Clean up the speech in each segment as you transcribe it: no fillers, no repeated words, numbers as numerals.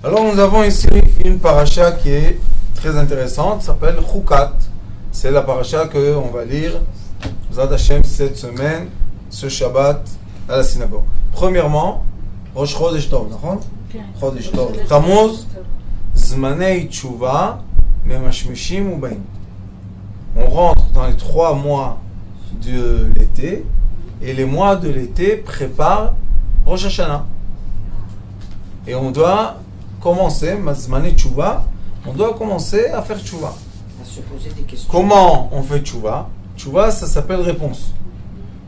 Alors nous avons ici une paracha qui est très intéressante, s'appelle Chukat. C'est la paracha qu'on va lire, Zad Hashem, cette semaine, ce Shabbat, à la synagogue. Premièrement, Rosh Chodesh Tov, נכון? Chodesh Tov. Tammuz, Zmanei Tshuva, Memashmishim Ubaim. On rentre dans les 3 mois de l'été, et les mois de l'été préparent Rosh Hashanah. Et on doit commencer, Zmanei Tshuva, on doit commencer à faire Tshuva. À se poser des questions. Comment on fait Tshuva? Tshuva, ça s'appelle réponse.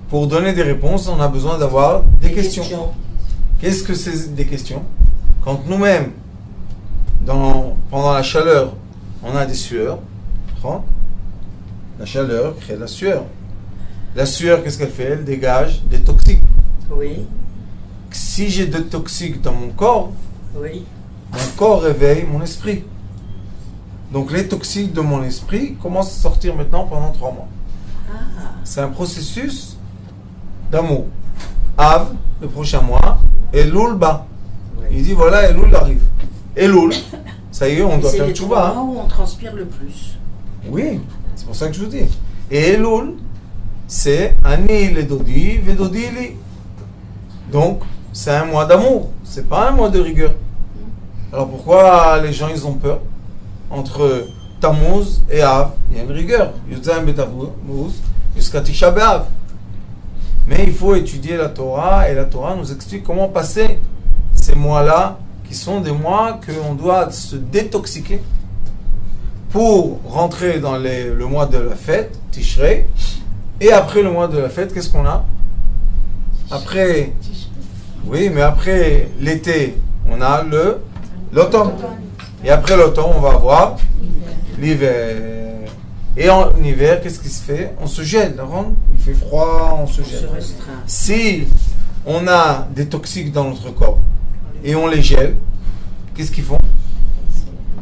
Pour donner des réponses, on a besoin d'avoir des questions. Qu'est-ce que c'est des questions? Quand nous-mêmes, pendant la chaleur, on a des sueurs, la chaleur crée la sueur. La sueur, qu'est-ce qu'elle fait? Elle dégage des toxiques. Oui. Si j'ai des toxiques dans mon corps, Oui. mon corps réveille mon esprit. Donc les toxiques de mon esprit commencent à sortir maintenant pendant 3 mois. Ah. C'est un processus d'amour. Av, le prochain mois, Elul bas. Oui. Il dit voilà, Elul arrive. Elul, ça y est, on doit faire Tshuva. C'est le moment où on transpire le plus. Oui, c'est pour ça que je vous dis. Et Elul, c'est Ani le Dodi, Vedodi li. Donc, c'est un mois d'amour. C'est pas un mois de rigueur. Alors pourquoi les gens ils ont peur? Entre Tammuz et Av, il y a une rigueur. Yudzaim Betammuz jusqu'à Tisha B'Av. Mais il faut étudier la Torah, et la Torah nous explique comment passer ces mois-là, qui sont des mois qu'on doit se détoxiquer pour rentrer dans le mois de la fête, Tishrei. Et après le mois de la fête, qu'est-ce qu'on a? Après, oui, mais après l'été, on a l'automne. Et après l'automne, on va avoir l'hiver. Et en hiver, qu'est-ce qui se fait? On se gèle, il fait froid, on se gèle. Se restreint. Si on a des toxiques dans notre corps et on les gèle, qu'est-ce qu'ils font?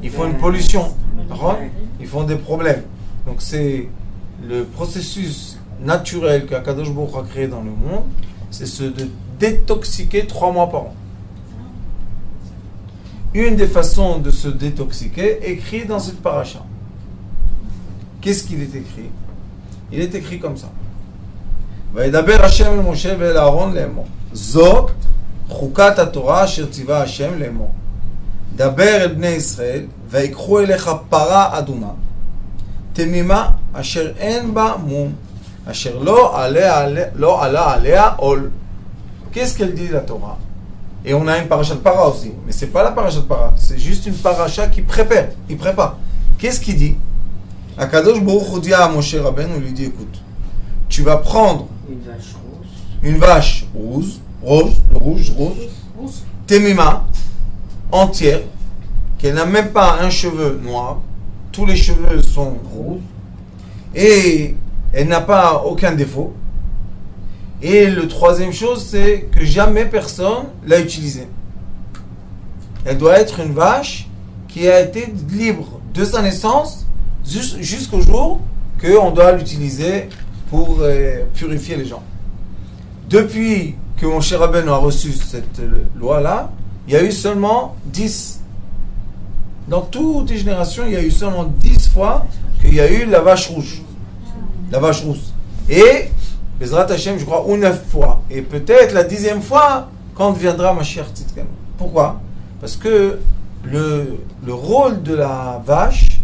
Ils font une pollution, ils font des problèmes. Donc c'est le processus naturel qu'Akadosh Baruch a créé dans le monde, c'est de détoxiquer 3 mois par an. Une des façons de se détoxiquer est écrit dans cette paracha. Qu'est-ce qu'il est écrit? Il est écrit comme ça. Vayedaber Hashem el Moshe ve'el Aaron le'emor. Zot chukat haTorah asher tziva Hashem le'emor. Daber el bnei Israel vayikchu elecha para aduma. Temima asher en ba mum. Asher lo ala alea ol. Qu'est-ce qu'elle dit la Torah? Et on a une paracha de para aussi. Mais c'est pas la paracha de para. C'est juste une paracha qui prépare. Il prépare. Qu'est-ce qu'il dit? Akadosh Baruch Hu dit à Moshe Rabbeinu, lui dit, écoute, tu vas prendre une vache rouge, temima, entière, qu'elle n'a même pas un cheveu noir, tous les cheveux sont rouges, et elle n'a pas aucun défaut. Et le troisième chose, c'est que jamais personne l'a utilisée. Elle doit être une vache qui a été libre de sa naissance jusqu'au jour qu'on doit l'utiliser pour purifier les gens. Depuis que mon cher Rabbeinu a reçu cette loi-là, il y a eu seulement 10. Dans toutes les générations, il y a eu seulement 10 fois qu'il y a eu la vache rouge. La vache rousse. Et, Bezrat Hashem, je crois, ou 9 fois. Et peut-être la 10e fois, quand viendra Mashiach Tzidkenu. Pourquoi? Parce que le rôle de la vache,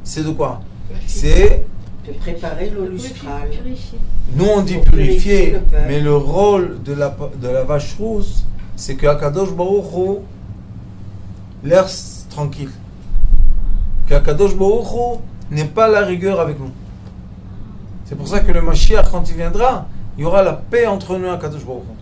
c'est de quoi? C'est de préparer l'eau lustrale. Nous on dit purifier, mais le rôle de la vache rousse, c'est que Akadosh Baruch Hu laisse tranquille. Qu'Akadosh Baruch Hu n'est pas la rigueur avec nous. C'est pour ça que le Mashiach, quand il viendra, il y aura la paix entre nous et Akadosh Baruch Hu.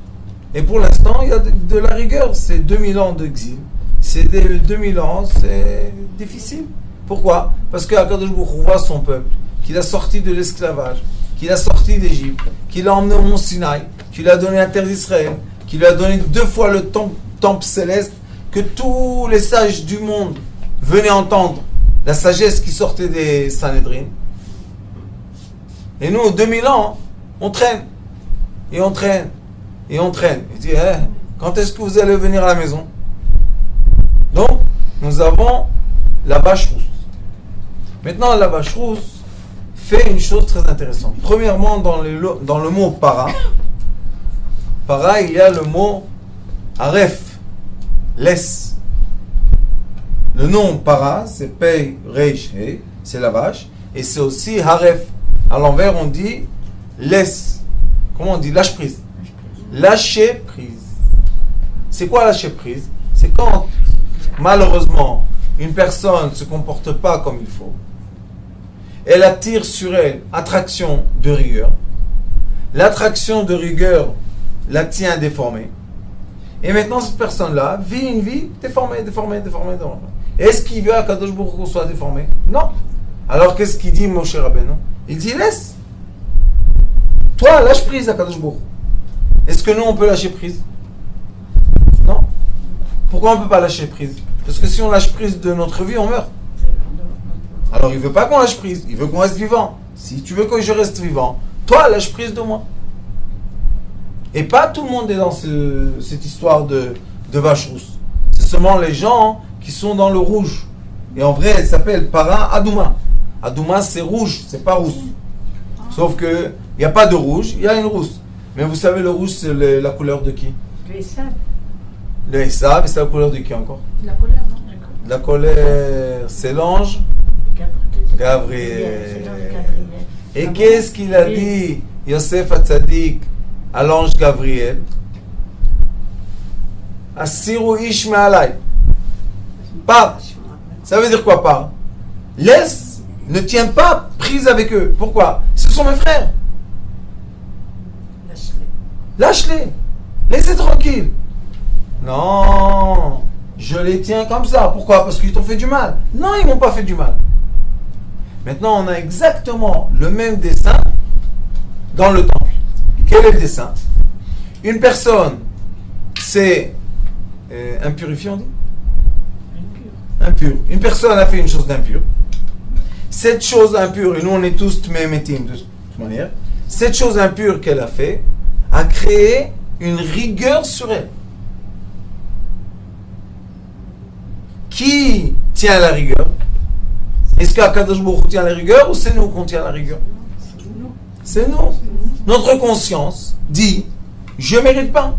Et pour l'instant, il y a de la rigueur. C'est 2000 ans d'exil. C'est 2000 ans, c'est difficile. Pourquoi? Parce que Akadosh Baruch Hu voit son peuple, qu'il a sorti de l'esclavage, qu'il a sorti d'Égypte, qu'il a emmené au mont Sinaï, qu'il a donné la terre d'Israël, qu'il lui a donné 2 fois le temple céleste, que tous les sages du monde venaient entendre la sagesse qui sortait des Sanhédrin. Et nous, 2000 ans, on traîne, et on traîne, et on traîne. Il dit, quand est-ce que vous allez venir à la maison? Donc, nous avons la vache rousse. Maintenant, la vache rousse fait une chose très intéressante. Premièrement, dans le mot para, il y a le mot aref, laisse. Le nom para, c'est pei, reish, he, c'est la vache, et c'est aussi haref. À l'envers, on dit laisse. Comment on dit? Lâche prise. Lâcher prise. C'est quoi lâcher prise? C'est quand, malheureusement, une personne ne se comporte pas comme il faut. Elle attire sur elle attraction de rigueur. L'attraction de rigueur la tient déformée. Et maintenant, cette personne-là vit une vie déformée. Est-ce qu'il veut à Kadosh Baruch Hu qu'on soit déformé? Non. Alors, qu'est-ce qu'il dit, Moshe Rabbeinu? Il dit, laisse. Toi, lâche prise à Kadosh Baruch Hu. Est-ce que nous, on peut lâcher prise? Non. Pourquoi on ne peut pas lâcher prise? Parce que si on lâche prise de notre vie, on meurt. Alors, il ne veut pas qu'on lâche prise. Il veut qu'on reste vivant. Si tu veux que je reste vivant, toi, lâche prise de moi. Et pas tout le monde est dans cette histoire de vache rousse. C'est seulement les gens qui sont dans le rouge. Et en vrai, elle s'appelle para adouma. Adouma, c'est rouge, c'est pas rousse. Sauf que il n'y a pas de rouge, il y a une rousse. Mais vous savez, le rouge, c'est la couleur de qui? Le Esav. Le Esav, c'est la couleur de qui encore? La colère, non? La colère, c'est l'ange Gabriel. Et qu'est-ce qu'il a dit, Yosef Hatzadik, à l'ange Gabriel? Asiru ish me'alai. Pas. Ça veut dire quoi, pas? Laisse, ne tiens pas prise avec eux. Pourquoi? Ce sont mes frères. Lâche-les. Laissez tranquille. Non, je les tiens comme ça. Pourquoi? Parce qu'ils t'ont fait du mal. Non, ils m'ont pas fait du mal. Maintenant, on a exactement le même dessin dans le temple. Quel est le dessin? Une personne, c'est impurifié, on dit? Impur. Une personne a fait une chose d'impure. Cette chose impure, et nous on est tous tmémétim de toute manière, cette chose impure qu'elle a fait a créé une rigueur sur elle. Qui tient la rigueur? Est-ce qu'Akadosh Baruch Hu tient la rigueur ou c'est nous qu'on tient la rigueur? C'est nous. Notre conscience dit, je ne mérite pas.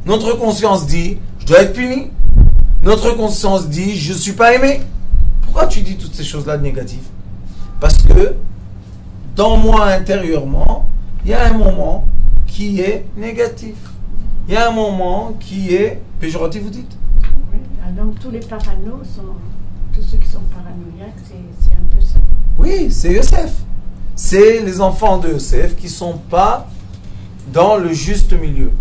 Notre conscience dit, je dois être puni. Notre conscience dit, je ne suis pas aimé. Pourquoi tu dis toutes ces choses-là de négatives? Parce que dans moi intérieurement, il y a un moment qui est négatif. Il y a un moment qui est péjoratif, vous dites? Oui. Donc tous les paranos tous ceux qui sont paranoïaques, c'est un peu ça. Oui, c'est Yosef. C'est les enfants de Yosef qui ne sont pas dans le juste milieu.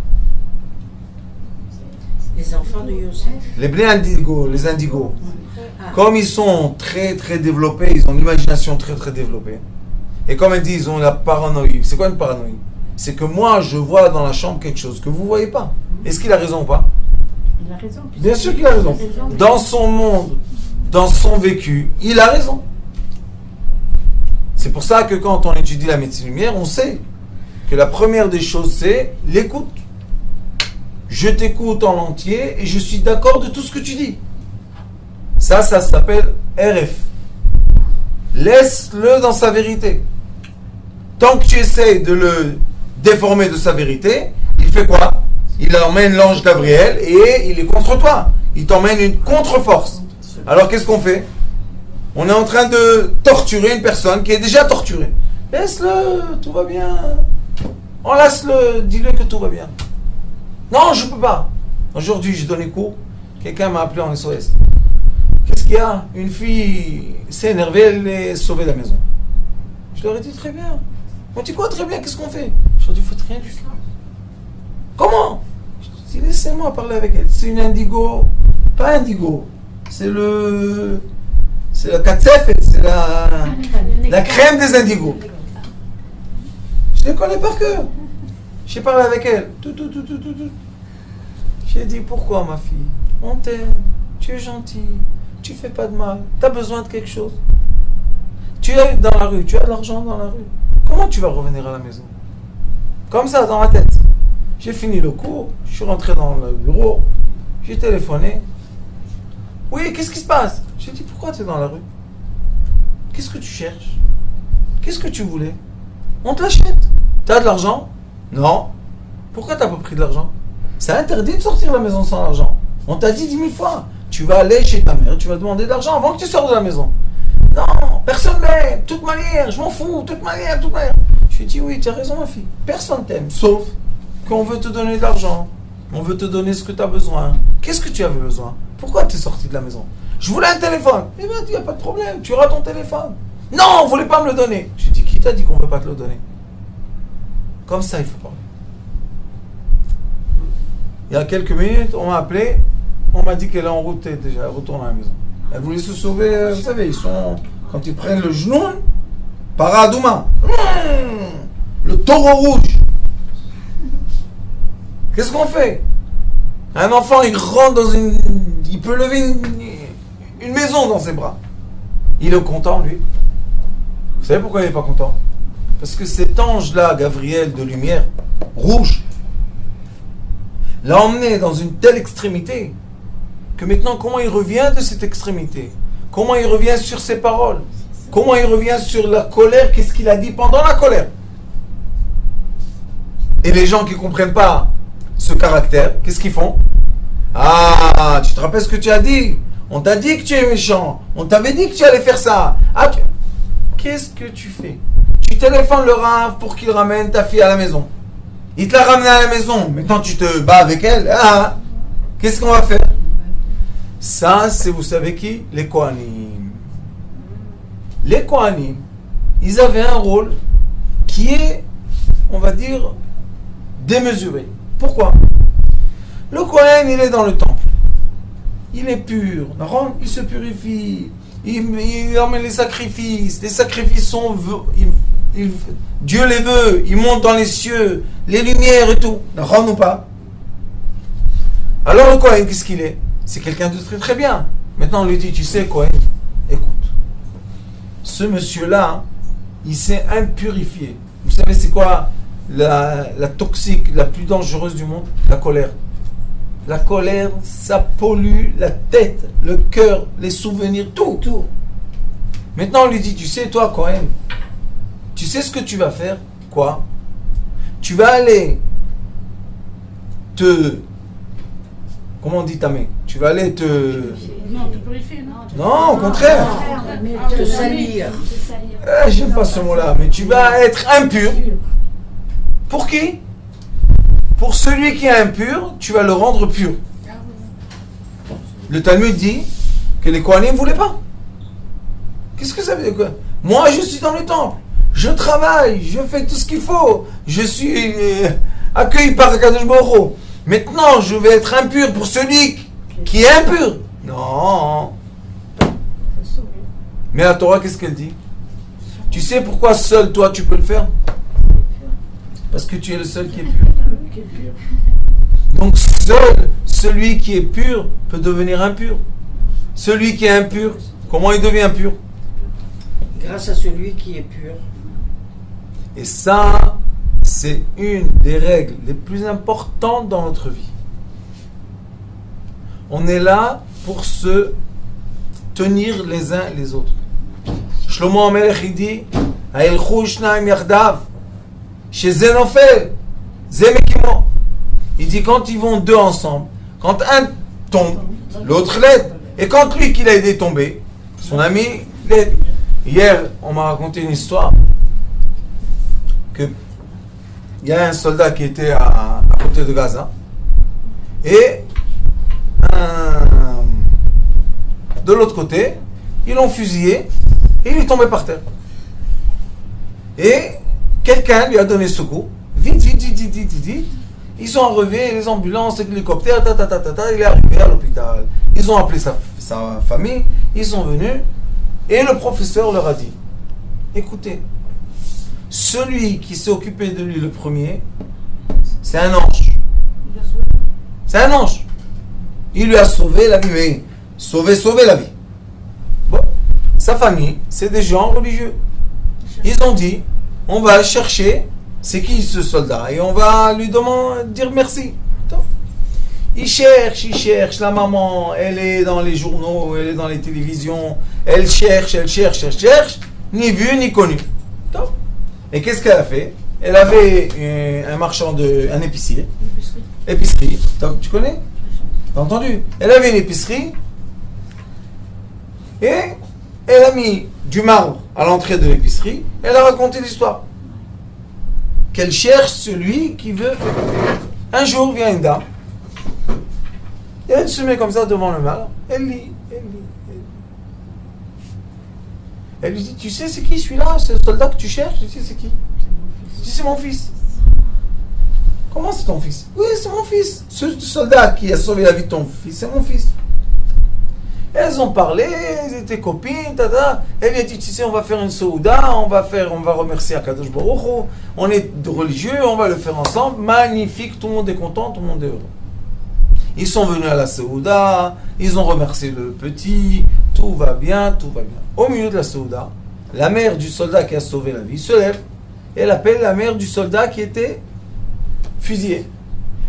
Les enfants de Yosef. Les blés indigos, les indigos. Ah. Comme ils sont très très développés, ils ont l'imagination très très développée. Et comme elle dit, ils ont la paranoïa. C'est quoi une paranoïa? C'est que moi, je vois dans la chambre quelque chose que vous ne voyez pas. Est-ce qu'il a raison ou pas? Il a raison. Bien sûr qu'il a raison. Dans son monde, dans son vécu, il a raison. C'est pour ça que quand on étudie la médecine lumière, on sait que la première des choses, c'est l'écoute. Je t'écoute en entier et je suis d'accord de tout ce que tu dis. Ça s'appelle RF. Laisse-le dans sa vérité. Tant que tu essaies de le déformer de sa vérité, il fait quoi? Il emmène l'ange Gabriel et il est contre toi. Il t'emmène une contre-force. Alors qu'est-ce qu'on fait? On est en train de torturer une personne qui est déjà torturée. Laisse-le, tout va bien. Enlace-le, dis-le que tout va bien. Non, je ne peux pas. Aujourd'hui, j'ai donné cours. Quelqu'un m'a appelé en SOS. Qu'est-ce qu'il y a? Une fille s'est énervée, elle est sauvée de la maison. Je leur ai dit très bien. On dit quoi très bien? Qu'est-ce qu'on fait? Je leur ai dit, faites rien du tout. Comment? Je leur ai dit, laissez-moi parler avec elle. C'est une indigo. Pas indigo. C'est la katsefet, c'est la crème des indigos. Je les connais par cœur. J'ai parlé avec elle. Tout. J'ai dit, pourquoi ma fille? On t'aime, tu es gentil, tu fais pas de mal, tu as besoin de quelque chose. Tu es dans la rue, tu as de l'argent dans la rue. Comment tu vas revenir à la maison? Comme ça, dans ma tête. J'ai fini le cours, je suis rentré dans le bureau, j'ai téléphoné. Oui, qu'est-ce qui se passe? J'ai dit, pourquoi tu es dans la rue? Qu'est-ce que tu cherches? Qu'est-ce que tu voulais? On te l'achète. Tu as de l'argent? Non. Pourquoi tu n'as pas pris de l'argent? C'est interdit de sortir de la maison sans argent. On t'a dit 10 000 fois. Tu vas aller chez ta mère, tu vas demander de l'argent avant que tu sortes de la maison. Non, personne m'aime, de toute manière, je m'en fous, de toute manière, de toute manière. Je lui ai dit, oui, tu as raison, ma fille. Personne t'aime, sauf qu'on veut te donner de l'argent. On veut te donner ce que tu as besoin. Qu'est-ce que tu avais besoin? Pourquoi tu es sorti de la maison? Je voulais un téléphone. Eh bien, il n'y a pas de problème, tu auras ton téléphone. Non, on ne voulait pas me le donner. Je lui ai dit, qui t'a dit qu'on ne veut pas te le donner? Comme ça, il faut parler. Il y a quelques minutes, on m'a appelé. On m'a dit qu'elle est en route déjà, elle retourne à la maison. Elle voulait se sauver, vous savez, ils sont, quand ils prennent le genou, paradouma, le taureau rouge. Qu'est-ce qu'on fait? Un enfant, il rentre dans une, il peut lever une maison dans ses bras. Il est content, lui. Vous savez pourquoi il n'est pas content? Parce que cet ange-là, Gabriel de lumière, rouge, l'a emmené dans une telle extrémité que maintenant, comment il revient de cette extrémité? Comment il revient sur ses paroles? Comment il revient sur la colère? Qu'est-ce qu'il a dit pendant la colère? Et les gens qui ne comprennent pas ce caractère, qu'est-ce qu'ils font? Ah, tu te rappelles ce que tu as dit? On t'a dit que tu es méchant. On t'avait dit que tu allais faire ça. Ah, qu'est-ce que tu fais? Tu téléphones le Rav pour qu'il ramène ta fille à la maison. Il te l'a ramenée à la maison. Maintenant, tu te bats avec elle. Ah, qu'est-ce qu'on va faire? Ça, c'est, vous savez qui? Les Kohanim. Les Kohanim, ils avaient un rôle qui est, on va dire, démesuré. Pourquoi? Le Kohen, il est dans le temple. Il est pur. Il se purifie. Il emmène les sacrifices. Les sacrifices sont... Dieu les veut. Il monte dans les cieux. Les lumières et tout. Ou pas? Alors le Kohen, qu'est-ce qu'il est? C'est quelqu'un de très très bien. Maintenant on lui dit, tu sais Kohen, écoute, ce monsieur-là, il s'est impurifié. Vous savez c'est quoi la toxique, la plus dangereuse du monde? La colère. La colère, ça pollue la tête, le cœur, les souvenirs, tout. Maintenant on lui dit, tu sais toi Kohen, tu sais ce que tu vas faire? Quoi? Tu vas aller te... Comment on dit tamé? Tu vas aller te... Non, te purifier, non. Non, au contraire. Te salir. J'aime pas ce mot-là, mais tu vas être impur. Pour qui? Pour celui qui est impur, tu vas le rendre pur. Le Talmud dit que les Kohanim ne voulaient pas. Qu'est-ce que ça veut dire quoi? Moi, je suis dans le temple. Je travaille, je fais tout ce qu'il faut. Je suis accueilli par Akadosh Baruch Hu. Maintenant, je vais être impur pour celui qui est impur. Non. Mais la Torah, qu'est-ce qu'elle dit? Tu sais pourquoi seul toi tu peux le faire? Parce que tu es le seul qui est pur. Donc seul celui qui est pur peut devenir impur. Celui qui est impur, comment il devient pur? Grâce à celui qui est pur. Et ça, c'est une des règles les plus importantes dans notre vie. On est là pour se tenir les uns les autres. Shlomo HaMelech il dit Ha'ilchu shnaim yardav sheze nofel ze mekimo. Il dit quand ils vont deux ensemble, quand un tombe, l'autre l'aide. Et quand lui qui l'a aidé tomber, son ami l'aide. Hier, on m'a raconté une histoire que il y a un soldat qui était à côté de Gaza et de l'autre côté, ils l'ont fusillé et il est tombé par terre. Et quelqu'un lui a donné secours. Vite. Ils ont arrivé, les ambulances, les hélicoptères, il est arrivé à l'hôpital. Ils ont appelé sa famille, ils sont venus et le professeur leur a dit, écoutez, celui qui s'est occupé de lui le premier, c'est un ange. C'est un ange. Il lui a sauvé la vie, mais sauvé la vie. Bon, sa famille, c'est des gens religieux. Ils ont dit, on va chercher, c'est qui ce soldat, et on va lui dire merci. Il cherche, la maman, elle est dans les journaux, elle est dans les télévisions, elle cherche, ni vu ni connu. Top. Et qu'est-ce qu'elle a fait? Elle avait un épicier. Épicerie. Donc, tu connais? T'as entendu? Elle avait une épicerie et elle a mis du marbre à l'entrée de l'épicerie. Elle a raconté l'histoire. Qu'elle cherche celui qui veut. Un jour vient une dame. Et elle se met comme ça devant le marbre. Elle lit. Elle lui dit, tu sais c'est qui celui-là? C'est le soldat que tu cherches? Je dis, c'est qui? Je dis, c'est mon fils. Comment c'est ton fils? Oui, c'est mon fils. Ce soldat qui a sauvé la vie de ton fils, c'est mon fils. Elles ont parlé, elles étaient copines, tada. Elle lui a dit, tu sais, on va faire une souda, on va remercier Akadosh Baruch Hu, on est religieux, on va le faire ensemble. Magnifique, tout le monde est content, tout le monde est heureux. Ils sont venus à la souda, ils ont remercié le petit, tout va bien. Au milieu de la souda, la mère du soldat qui a sauvé la vie se lève et elle appelle la mère du soldat qui était fusillé.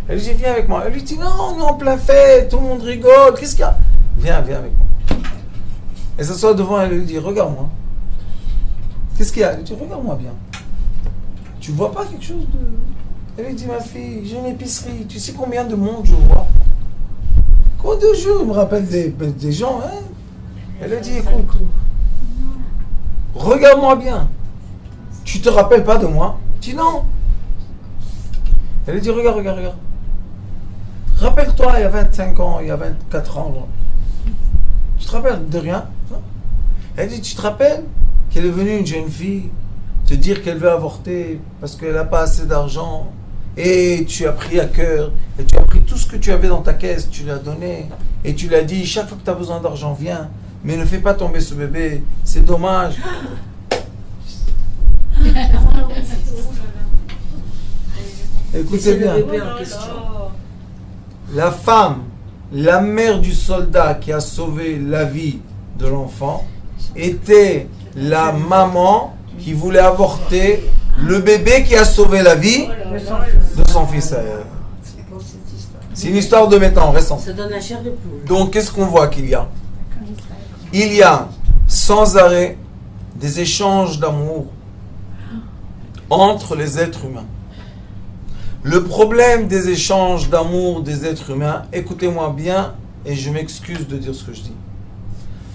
Elle lui dit, viens avec moi. Elle lui dit, non, on est en plein fête, tout le monde rigole, qu'est-ce qu'il y a? Viens avec moi. Elle s'assoit devant elle et lui dit, regarde-moi. Qu'est-ce qu'il y a? Elle lui dit, regarde-moi bien. Tu vois pas quelque chose de... Elle lui dit, ma fille, j'ai une épicerie, tu sais combien de monde je vois? Combien de jours il me rappelle des gens, hein? Elle lui dit, écoute, regarde-moi bien. Tu te rappelles pas de moi? Je dis non. Elle lui dit, regarde. Rappelle-toi, il y a 25 ans, il y a 24 ans. Tu te rappelles de rien? Non. Elle dit, tu te rappelles qu'elle est venue une jeune fille te dire qu'elle veut avorter parce qu'elle n'a pas assez d'argent et tu as pris à cœur et tu as pris tout ce que tu avais dans ta caisse, tu l'as donné et tu l'as dit, chaque fois que tu as besoin d'argent, viens, mais ne fais pas tomber ce bébé, c'est dommage. Écoutez bien. La femme, la mère du soldat qui a sauvé la vie de l'enfant, était la maman qui voulait avorter le bébé qui a sauvé la vie de son fils. C'est une histoire de maintenant, récente. Ça donne la chair de poule. Donc, qu'est-ce qu'on voit qu'il y a? Il y a sans arrêt des échanges d'amour entre les êtres humains. Le problème des échanges d'amour des êtres humains, écoutez-moi bien, et je m'excuse de dire ce que je dis,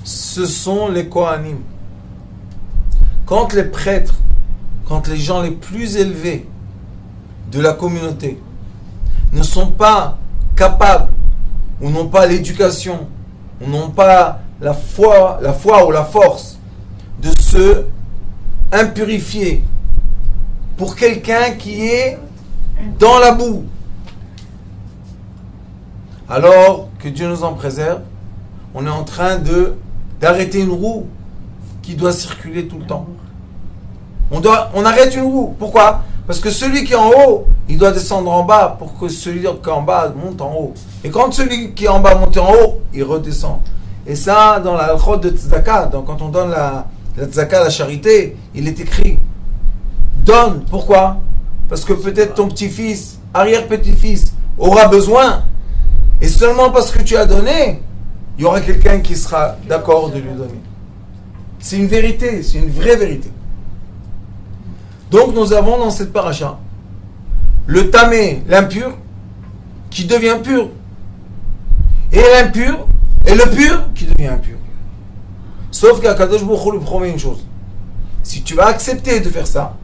ce sont les Kohanim. Quand les prêtres, quand les gens les plus élevés de la communauté ne sont pas capables, ou n'ont pas l'éducation, ou n'ont pas la foi ou la force de se impurifier pour quelqu'un qui est dans la boue, alors que Dieu nous en préserve, on est en train d'arrêter une roue qui doit circuler tout le temps. On arrête une roue. Pourquoi? Parce que celui qui est en haut, il doit descendre en bas pour que celui qui est en bas monte en haut. Et quand celui qui est en bas monte en haut, il redescend. Et ça, dans la halachot de tzedaka, donc quand on donne la tzedaka, la charité, il est écrit donne. Pourquoi? Parce que peut-être ton petit-fils, arrière-petit-fils, aura besoin. Et seulement parce que tu as donné, il y aura quelqu'un qui sera d'accord de lui donner. C'est une vérité, c'est une vraie vérité. Donc nous avons dans cette paracha le tamé, l'impur, qui devient pur. Et l'impur, et le pur, qui devient impur. Sauf qu'Akadosh Baruch Hu lui promet une chose. Si tu vas accepter de faire ça,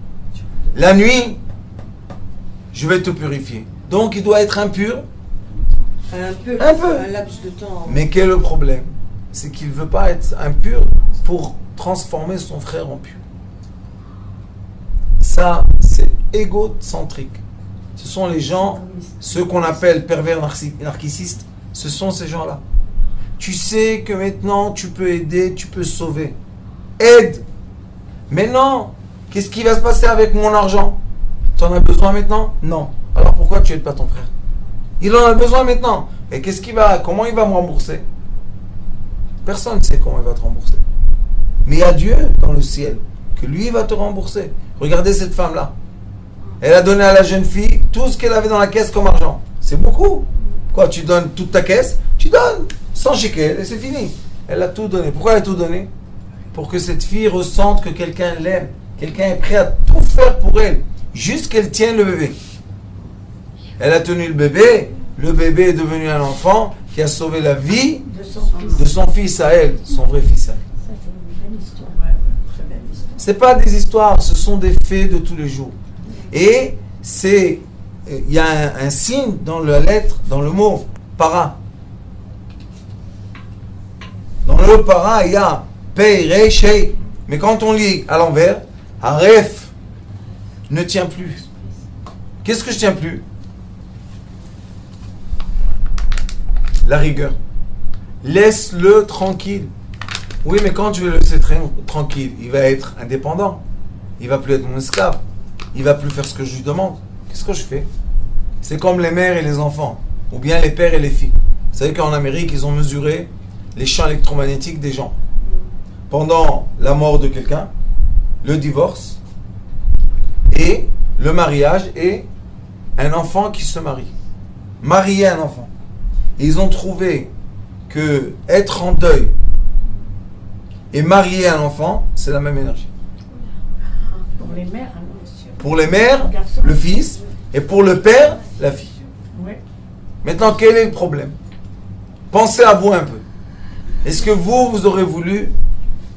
la nuit, je vais te purifier. Donc il doit être impur. Un peu. Un laps de temps. Mais quel est le problème? C'est qu'il ne veut pas être impur pour transformer son frère en pur. Ça, c'est égocentrique. Ce sont les gens, ceux qu'on appelle pervers narcissistes, ce sont ces gens-là. Tu sais que maintenant tu peux aider, tu peux sauver. Aide. Mais non, qu'est-ce qui va se passer avec mon argent? Tu en as besoin maintenant? Non. Alors pourquoi tu n'aides pas ton frère? Il en a besoin maintenant. Et comment il va me rembourser? Personne ne sait comment il va te rembourser. Mais il y a Dieu dans le ciel, que lui va te rembourser. Regardez cette femme-là. Elle a donné à la jeune fille tout ce qu'elle avait dans la caisse comme argent. C'est beaucoup. Quoi, tu donnes toute ta caisse? Tu donnes 100 shekels et c'est fini. Elle a tout donné. Pourquoi elle a tout donné? Pour que cette fille ressente que quelqu'un l'aime. Quelqu'un est prêt à tout faire pour elle. Juste qu'elle tienne le bébé. Elle a tenu le bébé est devenu un enfant qui a sauvé la vie de son fils à elle, son vrai fils à elle. Ça, c'est une belle histoire. Très belle histoire. Ce n'est pas des histoires, ce sont des faits de tous les jours. Et il y a un signe dans la lettre, dans le mot para. Dans le para, il y a pei, rei, shei. Mais quand on lit à l'envers, aref ne tient plus. Qu'est-ce que je tiens plus? La rigueur. Laisse-le tranquille. Oui, mais quand je vais le laisser tranquille, il va être indépendant. Il va plus être mon esclave. Il va plus faire ce que je lui demande. Qu'est-ce que je fais? C'est comme les mères et les enfants, ou bien les pères et les filles. Vous savez qu'en Amérique, ils ont mesuré les champs électromagnétiques des gens. Pendant la mort de quelqu'un, le divorce, et le mariage, et un enfant qui se marie. Marier un enfant. Et ils ont trouvé que être en deuil et marier un enfant, c'est la même énergie. Pour les mères, hein, monsieur. Pour les mères, le fils, et pour le père, la fille. Oui. Maintenant, quel est le problème? Pensez à vous un peu. Est-ce que vous aurez voulu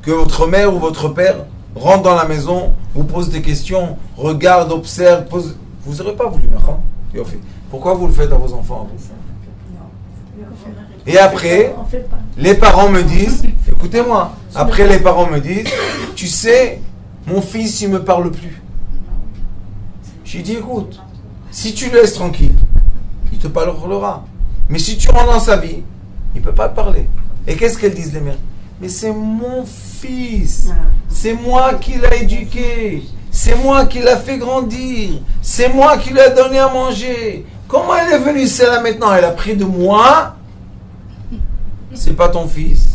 que votre mère ou votre père rentre dans la maison, vous pose des questions, regarde, observe, pose... Vous n'aurez pas voulu, d'accord? Pourquoi vous le faites à vos enfants? Et après, les parents me disent, écoutez-moi, après les parents me disent, tu sais, mon fils, il ne me parle plus. J'ai dit, écoute, si tu le laisses tranquille, il te parlera. Mais si tu rentres dans sa vie, il ne peut pas te parler. Et qu'est-ce qu'elles disent les mères? Mais c'est mon fils, c'est moi qui l'ai éduqué, c'est moi qui l'a fait grandir, c'est moi qui lui ai donné à manger. Comment elle est venue celle-là maintenant? Elle a pris de moi. C'est pas ton fils,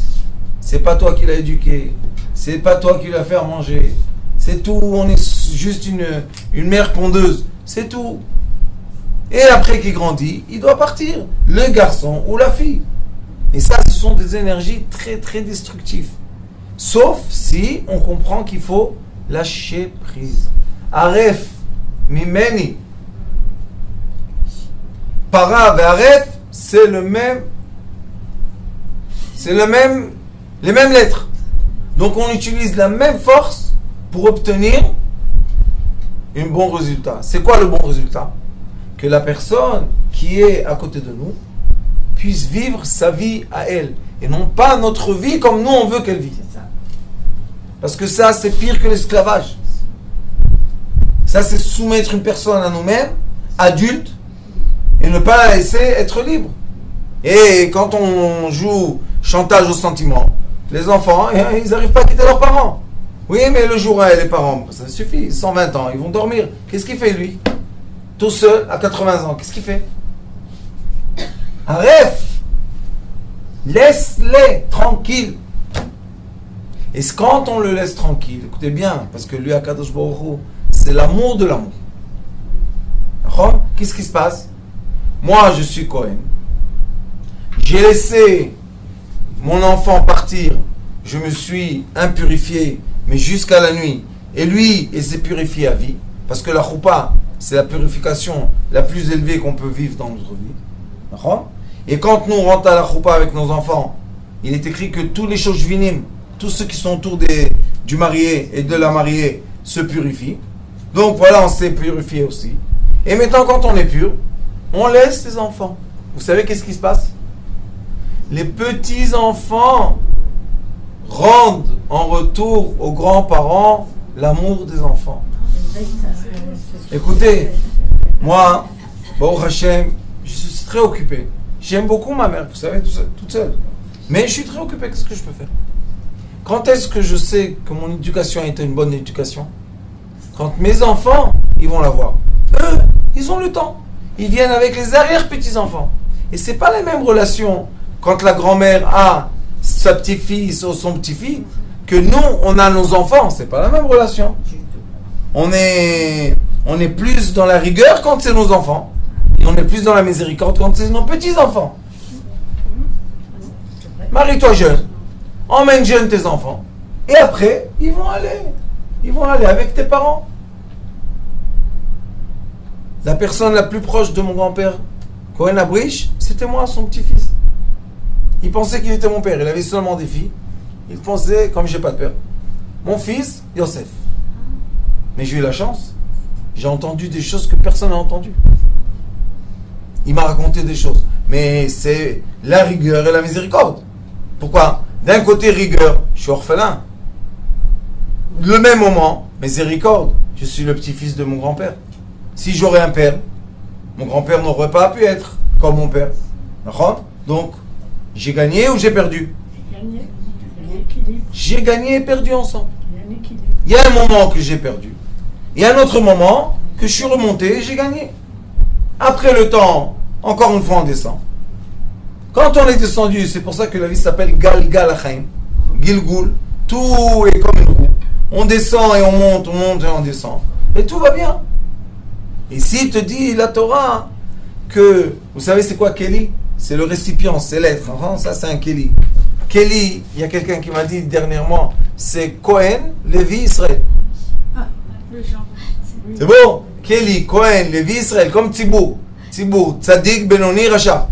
c'est pas toi qui l'as éduqué, c'est pas toi qui l'as fait à manger, c'est tout, on est juste une mère pondeuse, c'est tout. Et après qu'il grandit, il doit partir, le garçon ou la fille. Et ça, ce sont des énergies très très destructives. Sauf si on comprend qu'il faut lâcher prise. Aref, mimeni. Para et aref, c'est le même. C'est les mêmes lettres. Donc on utilise la même force pour obtenir un bon résultat. C'est quoi le bon résultat? Que la personne qui est à côté de nous puisse vivre sa vie à elle. Et non pas notre vie comme nous on veut qu'elle vive. Parce que ça c'est pire que l'esclavage. Ça c'est soumettre une personne à nous-mêmes, adulte, et ne pas la laisser être libre. Et quand on joue chantage aux sentiments, les enfants, ils n'arrivent pas à quitter leurs parents. Oui, mais le jour où les parents, ça suffit, 120 ans, ils vont dormir. Qu'est-ce qu'il fait lui? Tout seul, à 80 ans, qu'est-ce qu'il fait? Arrête! Laisse-les tranquilles. Et quand on le laisse tranquille, écoutez bien, parce que lui, Akadosh Baruch Hu, c'est l'amour de l'amour. D'accord? Qu'est-ce qui se passe? Moi, je suis Cohen. J'ai laissé mon enfant partir, je me suis impurifié, mais jusqu'à la nuit. Et lui, il s'est purifié à vie. Parce que la choupa, c'est la purification la plus élevée qu'on peut vivre dans notre vie. D'accord? Et quand nous rentrons à la choupa avec nos enfants, il est écrit que tous les shojvinim, tous ceux qui sont autour du marié et de la mariée, se purifient. Donc voilà, on s'est purifié aussi. Et maintenant, quand on est pur, on laisse les enfants. Vous savez qu'est-ce qui se passe? Les petits-enfants rendent en retour aux grands-parents l'amour des enfants. Écoutez, moi, Baruch Hashem, je suis très occupé. J'aime beaucoup ma mère, vous savez, toute seule. Mais je suis très occupé, qu'est-ce que je peux faire? Quand est-ce que je sais que mon éducation a été une bonne éducation? Quand mes enfants, ils vont la voir. Eux, ils ont le temps. Ils viennent avec les arrière-petits-enfants. Et c'est pas les mêmes relations quand la grand-mère a sa petite-fille ou son petit-fils que nous, on a nos enfants. C'est pas la même relation. On est plus dans la rigueur quand c'est nos enfants. Et on est plus dans la miséricorde quand c'est nos petits-enfants. Marie-toi jeune, emmène jeune tes enfants, et après, ils vont aller avec tes parents. La personne la plus proche de mon grand-père, Cohen Abrish, c'était moi, son petit-fils. Il pensait qu'il était mon père, il avait seulement des filles. Il pensait, comme j'ai pas de père, mon fils, Yosef. Mais j'ai eu la chance, j'ai entendu des choses que personne n'a entendues. Il m'a raconté des choses, mais c'est la rigueur et la miséricorde. Pourquoi? D'un côté rigueur, je suis orphelin. Le même moment, miséricorde, je suis le petit-fils de mon grand-père. Si j'aurais un père, mon grand-père n'aurait pas pu être comme mon père. D'accord? Donc, j'ai gagné ou j'ai perdu? J'ai gagné et perdu ensemble. Il y a un moment que j'ai perdu. Il y a un autre moment que je suis remonté et j'ai gagné. Après le temps, encore une fois on descend. Quand on est descendu, c'est pour ça que la vie s'appelle Galgal Achaim, Gilgul, tout est comme une roue. On descend et on monte et on descend. Et tout va bien. Et s'il te dit la Torah que, vous savez c'est quoi Kéli? C'est le récipient, c'est l'être. Enfin, ça c'est un Kéli. Kéli, il y a quelqu'un qui m'a dit dernièrement, c'est Cohen, Lévi, Israël. C'est bon? Kéli, Cohen, Lévi, Israël, comme Tzibour. Tzibour, Tzadik, Benoni, Racha.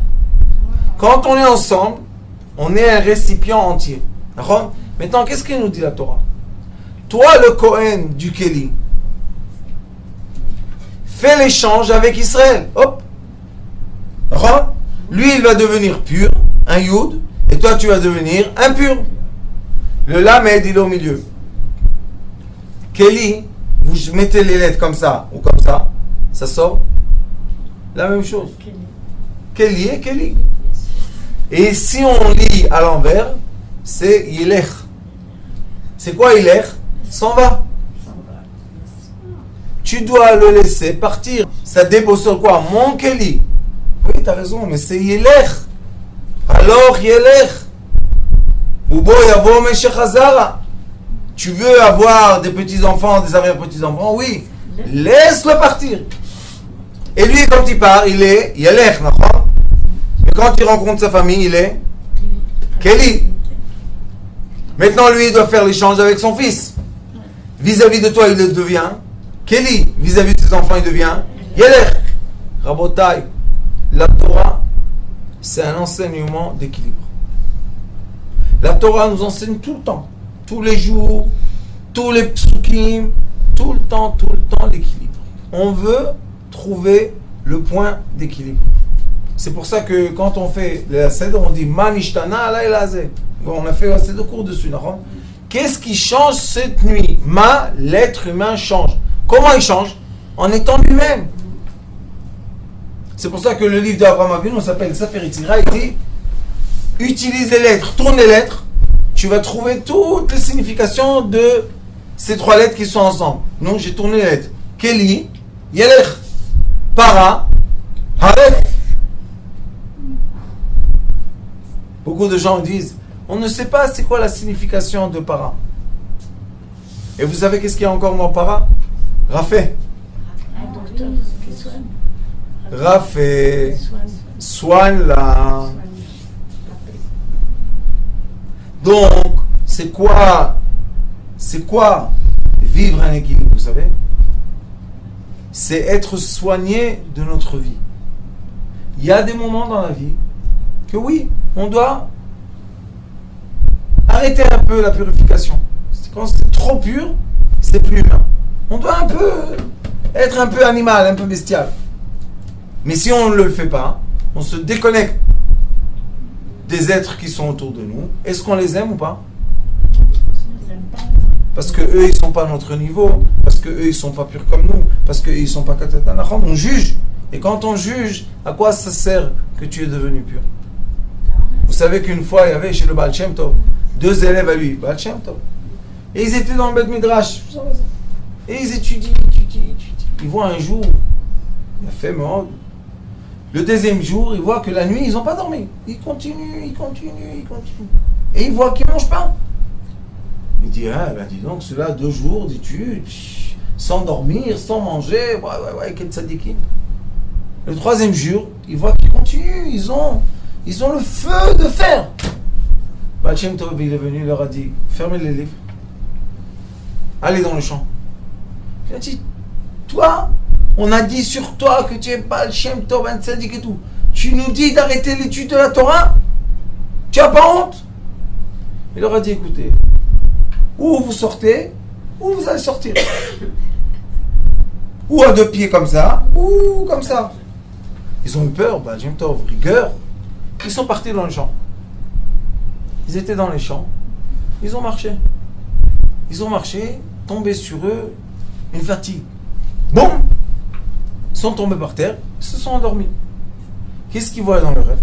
Quand on est ensemble, on est un récipient entier. D'accord? Maintenant, qu'est-ce qu'il nous dit la Torah? Toi, le Cohen du Kéli, fais l'échange avec Israël. Hop. D'accord? Lui, il va devenir pur, un Yud, et toi, tu vas devenir impur. Le Lamed, il est au milieu. Kéli, vous mettez les lettres comme ça ou comme ça sort la même chose. Kéli et Kéli. Et si on lit à l'envers, c'est Yilech. C'est quoi Yilech? S'en va. Tu dois le laisser partir. Ça dépose sur quoi? Mon Kéli. Oui, tu as raison, mais c'est Yilech. Alors Yilech. Ubo Yavo Meshech Hazara. Tu veux avoir des petits-enfants, des arrière-petits-enfants? Oui. Laisse-le partir. Et lui, quand il part, il est Yilech, d'accord? Mais quand il rencontre sa famille, il est Kéli. Maintenant, lui, il doit faire l'échange avec son fils. Vis-à-vis de toi, il devient Kéli. Vis-à-vis de ses enfants, il devient Yelech. Rabotai, la Torah, c'est un enseignement d'équilibre. La Torah nous enseigne tout le temps, tous les jours, tous les psukim, tout le temps l'équilibre. On veut trouver le point d'équilibre. C'est pour ça que quand on fait la Seder, on dit Manishtana Alailazé. On a fait assez de cours dessus. Qu'est-ce qui change cette nuit? L'être humain change. Comment il change? En étant lui-même. C'est pour ça que le livre d'Abraham Avinu s'appelle Sefer Yetzira. Il dit utilise les lettres, tourne les lettres. Tu vas trouver toutes les significations de ces trois lettres qui sont ensemble. Donc j'ai tourné les lettres. Kéli, Yelech, Para, Haref. Beaucoup de gens disent, on ne sait pas c'est quoi la signification de para. Et vous savez qu'est-ce qu'il y a encore dans para? Rafé. Rafé. Soigne-la. Donc, c'est quoi vivre un équilibre, vous savez? C'est être soigné de notre vie. Il y a des moments dans la vie que oui, on doit arrêter un peu la purification. Quand c'est trop pur, c'est plus humain. On doit être un peu animal, un peu bestial. Mais si on ne le fait pas, on se déconnecte des êtres qui sont autour de nous. Est-ce qu'on les aime ou pas? Parce que eux ils sont pas à notre niveau, parce que eux ils sont pas purs comme nous, parce que ils sont pas katatanacham. On juge. Et quand on juge, à quoi ça sert que tu es devenu pur? Vous savez qu'une fois, il y avait chez le Baal Shem Tov 2 élèves à lui, Baal Shem Tov. Et ils étaient dans le Bet Midrash. Et ils étudient. Ils voient un jour, il a fait mort. Le deuxième jour, ils voient que la nuit, ils n'ont pas dormi. Ils continuent. Et ils voient qu'ils ne mangent pas. Il dit, dis donc, cela 2 jours, dis-tu, sans dormir, sans manger, ouais, quel tzadikim. Le troisième jour, ils voient qu'ils continuent. Ils ont le feu de fer. Baal Shem Tov, il est venu, il leur a dit, fermez les livres. Allez dans le champ. Il a dit, toi, on a dit sur toi que tu es Baal Shem Tov, un tzaddik et tout. Tu nous dis d'arrêter l'étude de la Torah? Tu n'as pas honte? Il leur a dit, écoutez, ou vous sortez, ou vous allez sortir. Ou à deux pieds comme ça, ou comme ça. Ils ont eu peur, Baal Shem Tov, rigueur. Ils sont partis dans le champ. Ils étaient dans les champs. Ils ont marché. Tombé sur eux une fatigue. Bon, ils sont tombés par terre, ils se sont endormis. Qu'est-ce qu'ils voient dans le rêve?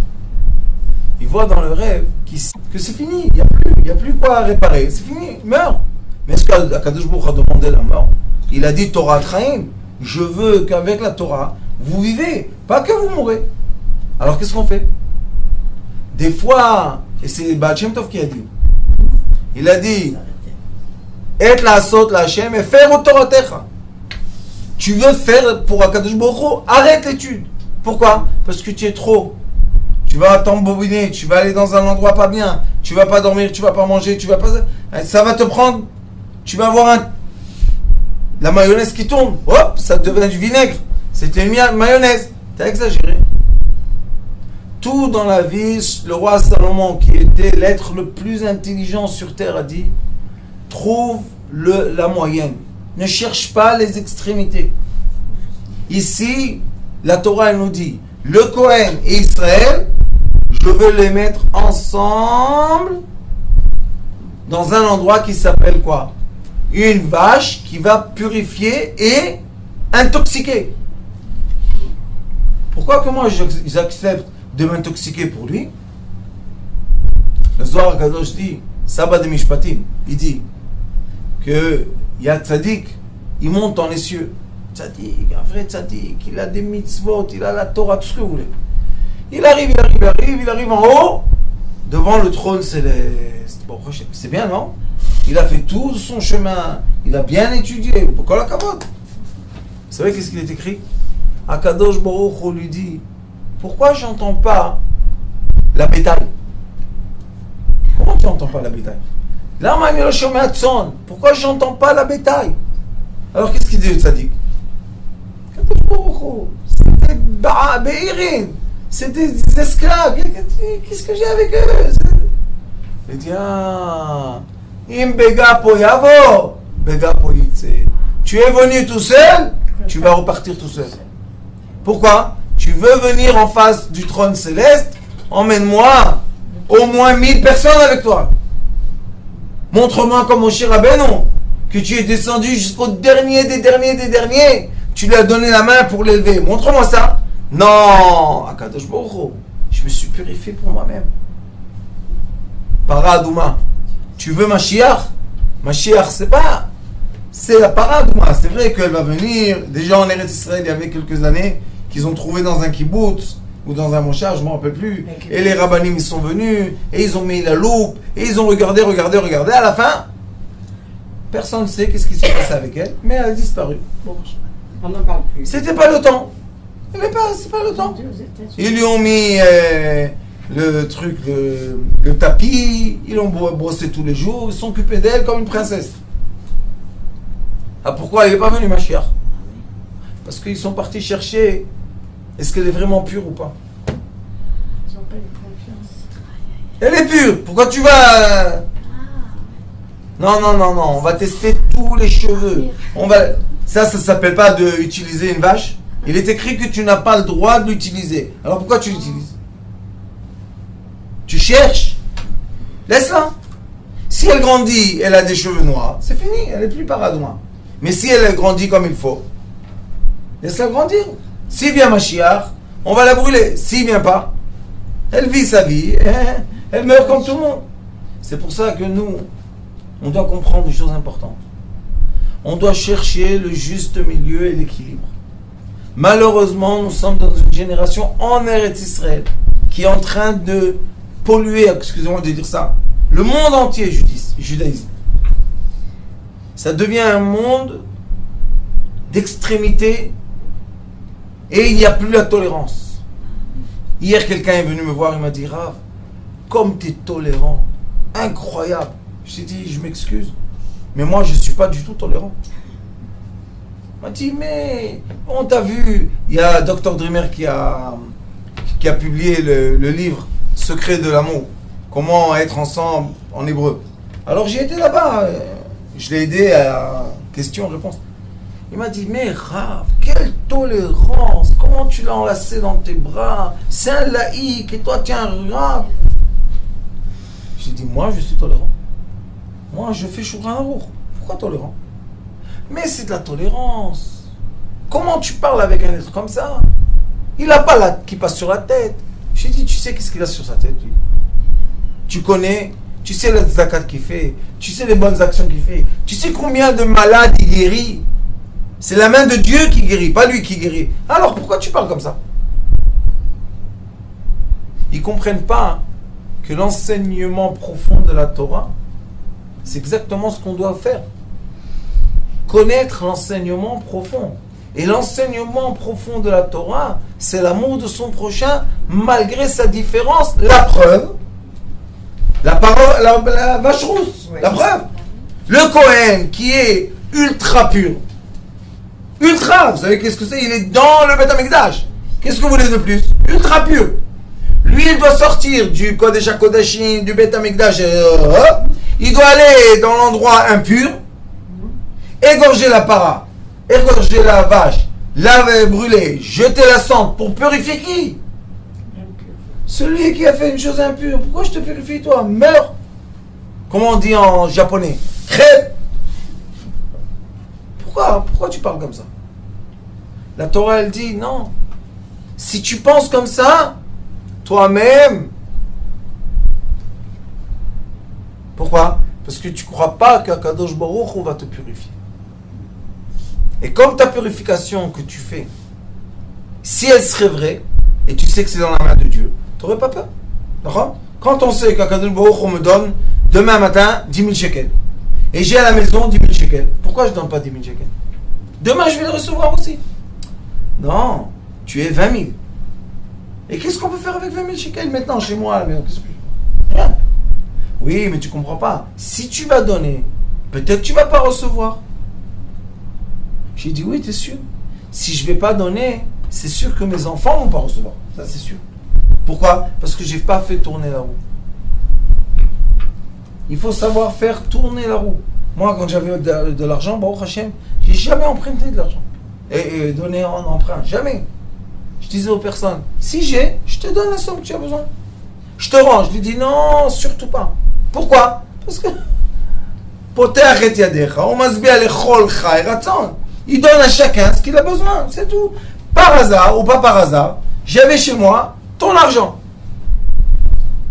Ils voient dans le rêve que c'est fini, il n'y a plus quoi réparer, c'est fini, ils meurent. Mais est-ce qu'Akadosh Baruch a demandé la mort? Il a dit Torah Traim, je veux qu'avec la Torah, vous vivez, pas que vous mourrez. Alors qu'est-ce qu'on fait? Des fois, et c'est Baal Shem Tov qui a dit, il a dit et la sot la Hashem et faire au Toratecha. Tu veux faire pour Akadosh Baruch Hu, arrête l'étude. Pourquoi? Parce que tu es trop. Tu vas t'embobiner, tu vas aller dans un endroit pas bien, tu vas pas dormir, tu vas pas manger, tu vas pas. Ça va te prendre. Tu vas avoir la mayonnaise qui tombe. Hop, ça devient du vinaigre. C'était une mayonnaise. T'as exagéré. Tout dans la vie, le roi Salomon, qui était l'être le plus intelligent sur terre, a dit trouve la moyenne. Ne cherche pas les extrémités. Ici, la Torah elle nous dit le Kohen et Israël, je veux les mettre ensemble dans un endroit qui s'appelle quoi? Une vache qui va purifier et intoxiquer. Pourquoi que moi j'accepte de m'intoxiquer pour lui? Le Zohar Kadosh dit, Saba de Mishpatim, il dit que il y a tzaddik, il monte dans les cieux. Tzaddik, un vrai tzaddik, il a des mitzvot, il a la Torah, tout ce que vous voulez. Il arrive en haut, devant le trône céleste. Bon, c'est bien, non? Il a fait tout son chemin, il a bien étudié. Pourquoi la cavote? Vous savez qu'est-ce qu'il est écrit? Akadosh Baruch Hu lui dit, pourquoi j'entends pas la bétail? Comment tu n'entends pas la bétail? Pourquoi j'entends pas la bétail? Alors qu'est-ce qu'il dit le tzaddik? Akadosh Baruch Hu, c'était Be'irin, c'était des esclaves. Qu'est-ce que j'ai avec eux? Il dit, Im Begapo Yavo, Begapo Yitse. Tu es venu tout seul, tu vas repartir tout seul. Pourquoi? Tu veux venir en face du trône céleste? Emmène-moi au moins 1000 personnes avec toi. Montre-moi comme mon cher Rabbeinu, que tu es descendu jusqu'au dernier des derniers. Tu lui as donné la main pour l'élever. Montre-moi ça. Non, Akadosh Baruch Hu, je me suis purifié pour moi-même. Paradouma. Tu veux Mashiach? Mashiach, c'est la Paradouma. C'est vrai qu'elle va venir. Déjà en Eretz Israël, il y avait quelques années, qu'ils ont trouvé dans un kibbutz ou dans un moshav, je ne me rappelle plus. Et les rabbanim, ils sont venus, et ils ont mis la loupe, et ils ont regardé. À la fin, personne ne sait qu'est-ce qui s'est passé avec elle, mais elle a disparu. Bon, on n'en parle plus. C'était pas le temps. C'est pas le temps. Ils lui ont mis le truc, le tapis, ils l'ont brossé tous les jours, ils sont occupés d'elle comme une princesse. Ah, pourquoi elle n'est pas venue, ma chère? Parce qu'ils sont partis chercher est-ce qu'elle est vraiment pure ou pas. Ils n'ont pas de confiance. Elle est pure. Pourquoi tu vas... Non, on va tester tous les cheveux. Ça s'appelle pas d'utiliser une vache. Il est écrit que tu n'as pas le droit de l'utiliser. Alors pourquoi tu l'utilises? Tu cherches. Laisse-la. Si elle grandit, elle a des cheveux noirs, c'est fini, elle n'est plus paradouma. Mais si elle grandit comme il faut, laisse-la grandir. S'il vient Mashiach, on va la brûler. S'il vient pas, elle vit sa vie, elle meurt comme tout le monde. C'est pour ça que nous, on doit comprendre des choses importantes. On doit chercher le juste milieu et l'équilibre. Malheureusement, nous sommes dans une génération en Eretz Israël qui est en train de polluer, excusez-moi de dire ça, le monde entier judaïsme. Ça devient un monde d'extrémité Et il n'y a plus la tolérance. Hier, quelqu'un est venu me voir, il m'a dit, Rav, comme tu es tolérant, incroyable. J'ai dit, je m'excuse, mais moi, je ne suis pas du tout tolérant. Il m'a dit, mais on t'a vu, il y a Dr. Dreamer qui a publié le livre Secret de l'amour, comment être ensemble en hébreu. Alors j'ai été là-bas, je l'ai aidé à question-réponse. Il m'a dit, mais Rav, quelle tolérance, comment tu l'as enlacé dans tes bras, c'est un laïc, et toi tu es un Rav. J'ai dit, moi je suis tolérant. Moi je fais Shulchan Aruch. Pourquoi tolérant? Mais c'est de la tolérance. Comment tu parles avec un être comme ça? Il n'a pas la qui passe sur la tête. J'ai dit, tu sais qu'est-ce qu'il a sur sa tête, lui? Tu connais, tu sais le zakat qu'il fait, tu sais les bonnes actions qu'il fait, tu sais combien de malades il guérit. C'est la main de Dieu qui guérit, pas lui qui guérit. Alors pourquoi tu parles comme ça? Ils ne comprennent pas que l'enseignement profond de la Torah, c'est exactement ce qu'on doit faire. Connaître l'enseignement profond. Et l'enseignement profond de la Torah, c'est l'amour de son prochain malgré sa différence. La preuve, la parole, la vache rousse, oui. La preuve. Le Kohen qui est ultra pur. Ultra, vous savez qu'est-ce que c'est? Il est dans le Beth Amikdash. Qu'est-ce que vous voulez de plus? Ultra pur. Lui, il doit sortir du Kodesh HaKodashim, du Beth Amikdash. Il doit aller dans l'endroit impur, égorger la para, égorger la vache, la brûler, jeter la cendre pour purifier qui? Celui qui a fait une chose impure. Pourquoi je te purifie toi? Meurs. Comment on dit en japonais? Crève. Pourquoi tu parles comme ça? La Torah elle dit non. Si tu penses comme ça, toi-même. Pourquoi? Parce que tu ne crois pas qu'Akadosh Baruch Hu va te purifier. Et comme ta purification que tu fais, si elle serait vraie, et tu sais que c'est dans la main de Dieu, tu n'aurais pas peur. D'accord? Quand on sait qu'Akadosh Baruch Hu me donne demain matin 10 000 shekels, et j'ai à la maison 10 000 shekels, pourquoi je ne donne pas 10 000 shekels? Demain je vais les recevoir aussi. Non, tu es 20 000. Et qu'est-ce qu'on peut faire avec 20 000 shekels maintenant chez moi? Rien. Oui, mais tu ne comprends pas. Si tu vas donner, peut-être tu ne vas pas recevoir. J'ai dit oui, tu es sûr. Si je ne vais pas donner, c'est sûr que mes enfants ne vont pas recevoir. Ça, c'est sûr. Pourquoi? Parce que je n'ai pas fait tourner la roue. Il faut savoir faire tourner la roue. Moi, quand j'avais de l'argent, Baruch Hashem, je n'ai jamais emprunté de l'argent. Et donné en emprunt. Jamais. Je disais aux personnes, si j'ai, je te donne la somme que tu as besoin. Je te rends. Je lui dis non, surtout pas. Pourquoi? Parce que il donne à chacun ce qu'il a besoin, c'est tout. Par hasard ou pas par hasard, j'avais chez moi ton argent.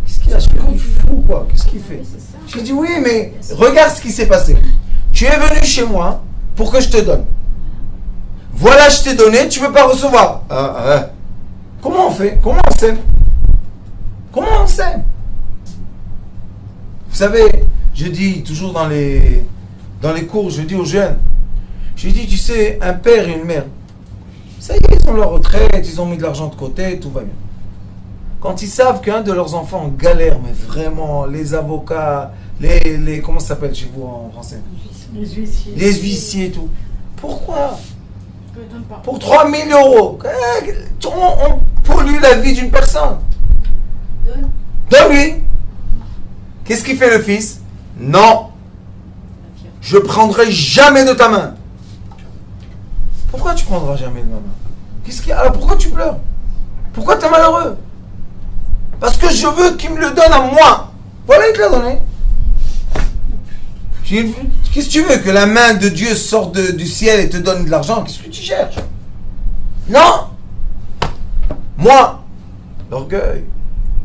Qu'est-ce qu'il a? C'est fou quoi? Qu'est-ce qu'il fait? J'ai dit oui, mais regarde ce qui s'est passé. Tu es venu chez moi pour que je te donne. Voilà, je t'ai donné, tu ne veux pas recevoir. Comment on fait? Comment on sait? Comment on sait? Vous savez, je dis toujours dans les cours, je dis aux jeunes, je dis, tu sais, un père et une mère, ça y est, ils ont leur retraite, ils ont mis de l'argent de côté, tout va bien. Quand ils savent qu'un de leurs enfants galère, mais vraiment, les avocats, les comment ça s'appelle chez vous en français? Les huissiers. Les huissiers et tout. Pourquoi? Pour 3 000 euros, on pollue la vie d'une personne. Donne-lui. Qu'est-ce qu'il fait le fils? Non. Je ne prendrai jamais de ta main. Pourquoi tu ne prendras jamais de ma main? Qu'est-ce qu'il y a? Alors pourquoi tu pleures? Pourquoi tu es malheureux? Parce que je veux qu'il me le donne à moi. Voilà, il te l'a donné. Qu'est-ce que tu veux? Que la main de Dieu sorte du ciel et te donne de l'argent? Qu'est-ce que tu cherches? Non. Moi, l'orgueil.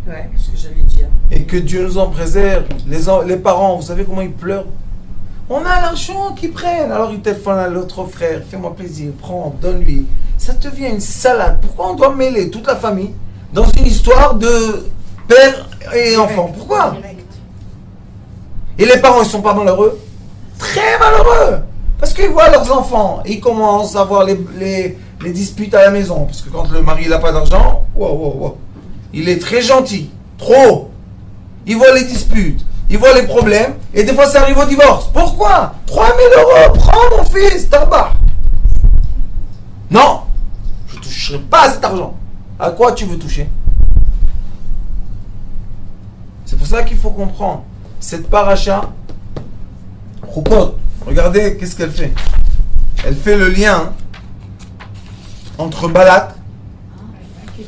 Ouais, c'est ce que j'allais dire. Et que Dieu nous en préserve. Les parents, vous savez comment ils pleurent? On a l'argent qu'ils prennent. Alors ils téléphonent à l'autre frère. Fais-moi plaisir, prends, donne-lui. Ça devient une salade. Pourquoi on doit mêler toute la famille dans une histoire de père et enfant? Pourquoi? Et les parents, ils ne sont pas malheureux? Très malheureux. Parce qu'ils voient leurs enfants. Ils commencent à voir les disputes à la maison. Parce que quand le mari n'a pas d'argent, il est très gentil. Trop. Il voit les disputes. Il voit les problèmes. Et des fois, ça arrive au divorce. Pourquoi? 3 000 €. Prends mon fils, tabac. Non. Je ne toucherai pas à cet argent. À quoi tu veux toucher? C'est pour ça qu'il faut comprendre. Cette paracha, regardez qu'est-ce qu'elle fait. Elle fait le lien entre Balak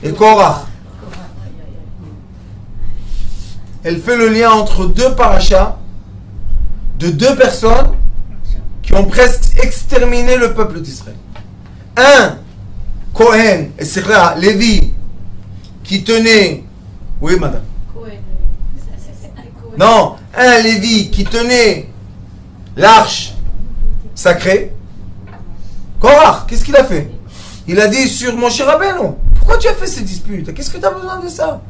et Korach. Elle fait le lien entre deux parachas de deux personnes qui ont presque exterminé le peuple d'Israël. Un Cohen, et c'est là, Lévi, qui tenait... Oui, madame. Non, un Lévi qui tenait l'arche sacrée. Korach, qu'est-ce qu'il a fait? Il a dit sur Moshe Rabbeinu, pourquoi tu as fait ces disputes? Qu'est-ce que tu as besoin de ça?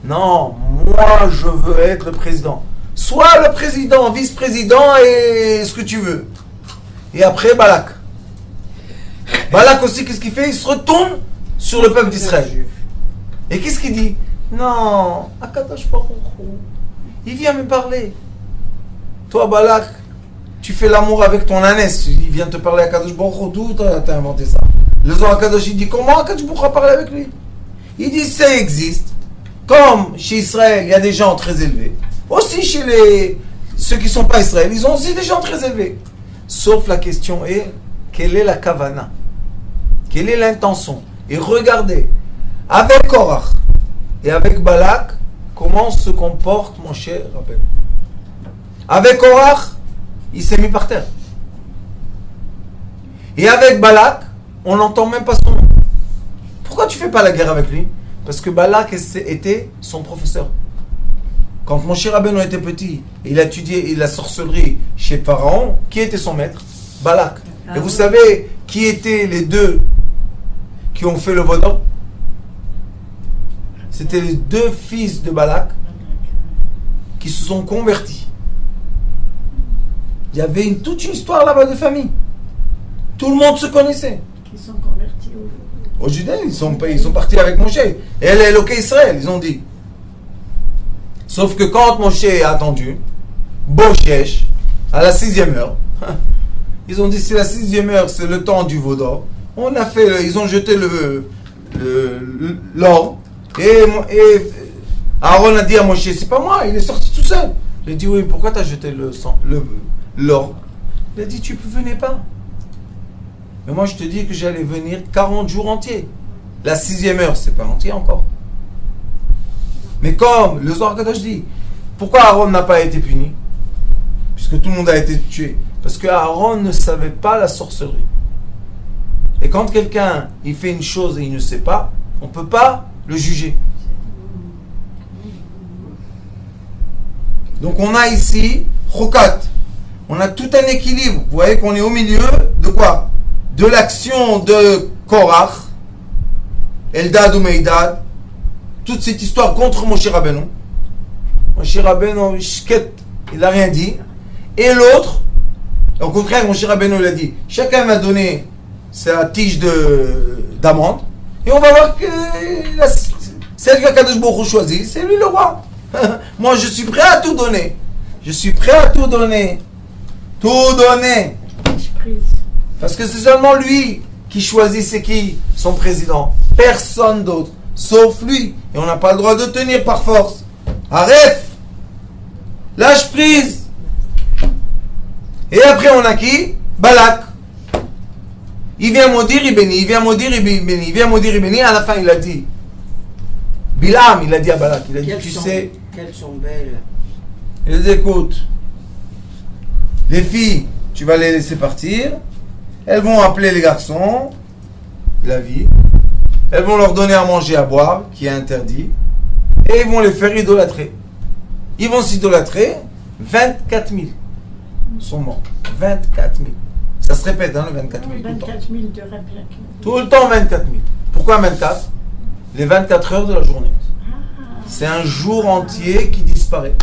Non, moi je veux être le président. Sois le président, vice-président et ce que tu veux. Et après Balak. Balak aussi, qu'est-ce qu'il fait? Il se retourne sur le peuple d'Israël. Et qu'est-ce qu'il dit? Non, Akadosh Baruch Hu, il vient me parler. Toi Balak, tu fais l'amour avec ton ânesse. Il vient te parler à Akadosh Baruch Hu. D'où t'as inventé ça? Le Zohar Akadosh, il dit comment Akadosh Baruch Hu a parlé avec lui? Il dit ça existe. Comme chez Israël, il y a des gens très élevés. Aussi chez ceux qui ne sont pas Israël, ils ont aussi des gens très élevés. Sauf la question est, quelle est la kavana? Quelle est l'intention? Et regardez, avec Korach et avec Balak, comment se comporte mon cher Rabbeinu. Avec Korach, il s'est mis par terre. Et avec Balak, on n'entend même pas son nom. Pourquoi tu ne fais pas la guerre avec lui? Parce que Balak était son professeur. Quand mon cher Rabbeinu était petit, il a étudié la sorcellerie chez Pharaon. Qui était son maître? Balak. Et vous savez qui étaient les deux qui ont fait le vaudor? C'était les deux fils de Balak qui se sont convertis. Il y avait toute une histoire là-bas de famille. Tout le monde se connaissait. Qui sont convertis aux Judéens, ils sont partis avec Moshe. Et elle est loquée Israël, ils ont dit. Sauf que quand Moshe a attendu, Bochesh, à la 6e heure, ils ont dit c'est la 6e heure, c'est le temps du vaudor. Ils ont jeté l'or. Et Aaron a dit à Moshe, c'est pas moi, il est sorti tout seul. Il a dit oui, pourquoi tu as jeté l'or? Il a dit tu ne venais pas. Mais moi, je te dis que j'allais venir 40 jours entiers. La 6e heure, c'est pas entier encore. Mais comme le Zohar Kadosh dit, pourquoi Aaron n'a pas été puni? Puisque tout le monde a été tué. Parce que Aaron ne savait pas la sorcellerie. Et quand quelqu'un il fait une chose et il ne sait pas, on ne peut pas le juger. Donc on a ici Chokat. On a tout un équilibre. Vous voyez qu'on est au milieu de quoi? De l'action de Korach, Eldad ou Meidad, toute cette histoire contre Moshe Rabbeinu. Moshe Rabbeinu, il n'a rien dit. Et l'autre, au contraire, Moshe Rabbeinu, il a dit, chacun m'a donné sa tige d'amande, et on va voir que celle qu'Akadosh Baruch Hu choisit, c'est lui le roi. Moi, je suis prêt à tout donner. Je suis prêt à tout donner. Tout donner. Parce que c'est seulement lui qui choisit c'est qui son président. Personne d'autre, sauf lui. Et on n'a pas le droit de tenir par force. Arrête. Lâche prise. Et après on a qui? Balak. Il vient maudire, il bénit. Il vient maudire, il bénit. Il vient maudire, il bénit. À la fin il a dit. Bilam, il a dit à Balak. Il a dit, tu sais. Qu'elles sont belles. Il a dit, écoute. Les filles, tu vas les laisser partir. Elles vont appeler les garçons, la vie. Elles vont leur donner à manger, à boire, qui est interdit. Et ils vont les faire idolâtrer. Ils vont s'idolâtrer. 24 000 sont morts. 24 000. Ça se répète, hein, le 24 000. 24 000 de Rabbi. Tout le temps 24 000. Pourquoi 24? Les 24 heures de la journée. C'est un jour entier qui disparaît.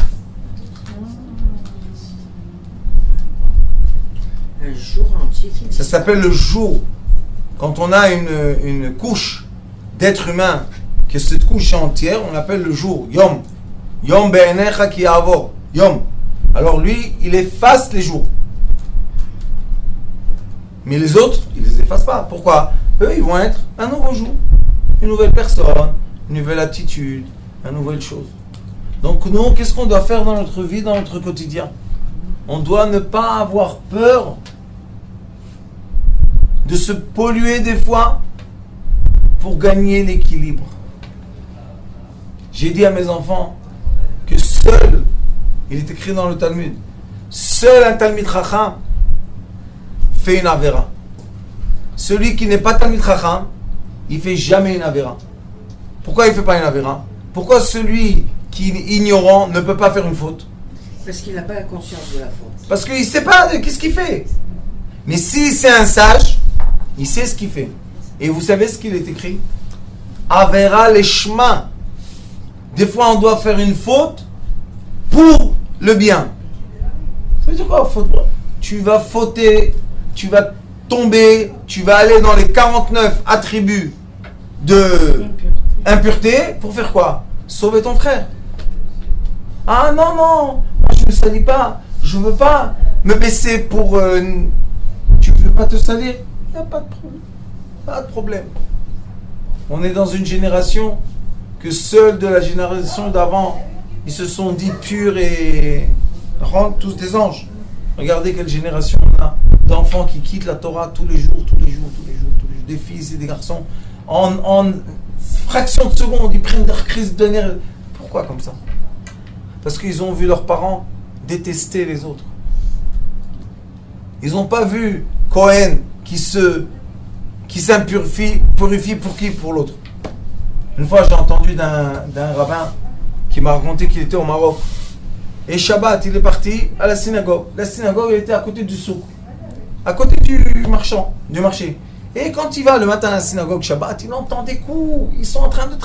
Un jour entier. Ça s'appelle le jour. quand on a une couche d'être humain, que cette couche est entière, on l'appelle le jour, Yom. Yom be'enecha ki ya'avor. Yom. Alors lui, il efface les jours. Mais les autres, ils ne les effacent pas. Pourquoi? Eux, ils vont être un nouveau jour. Une nouvelle personne, une nouvelle attitude, une nouvelle chose. Donc nous, qu'est-ce qu'on doit faire dans notre vie, dans notre quotidien? On doit ne pas avoir peur de se polluer des fois pour gagner l'équilibre. J'ai dit à mes enfants que seul, il est écrit dans le Talmud, seul un Talmid Chacham fait une avéra. Celui qui n'est pas Talmid Chacham, il ne fait jamais une avéra. Pourquoi il ne fait pas une avéra? Pourquoi celui qui est ignorant ne peut pas faire une faute? Parce qu'il n'a pas la conscience de la faute. Parce qu'il ne sait pas qu'est-ce qu'il fait. Mais si c'est un sage, il sait ce qu'il fait. Et vous savez ce qu'il est écrit? Avera les chemins. Des fois, on doit faire une faute pour le bien. Ça veut dire quoi, faute? Tu vas fauter, tu vas tomber, tu vas aller dans les 49 attributs de impureté pour faire quoi? Sauver ton frère. Ah non, non, moi je ne me salis pas, je ne veux pas me baisser pour... tu ne veux pas te salir? Il n'y a pas de problème. Pas de problème. On est dans une génération que seuls de la génération d'avant, ils se sont dit purs et rendent tous des anges. Regardez quelle génération on a d'enfants qui quittent la Torah tous les jours, des filles et des garçons. En fraction de seconde, ils prennent leur crise de nerfs. Pourquoi comme ça? Parce qu'ils ont vu leurs parents détester les autres. Ils n'ont pas vu Cohen qui s'impurifie pour qui? Pour l'autre. Une fois, j'ai entendu d'un rabbin qui m'a raconté qu'il était au Maroc. Et Shabbat, il est parti à la synagogue. La synagogue, elle était à côté du souk, à côté du marché. Et quand il va le matin à la synagogue Shabbat, il entend des coups. Ils sont en train de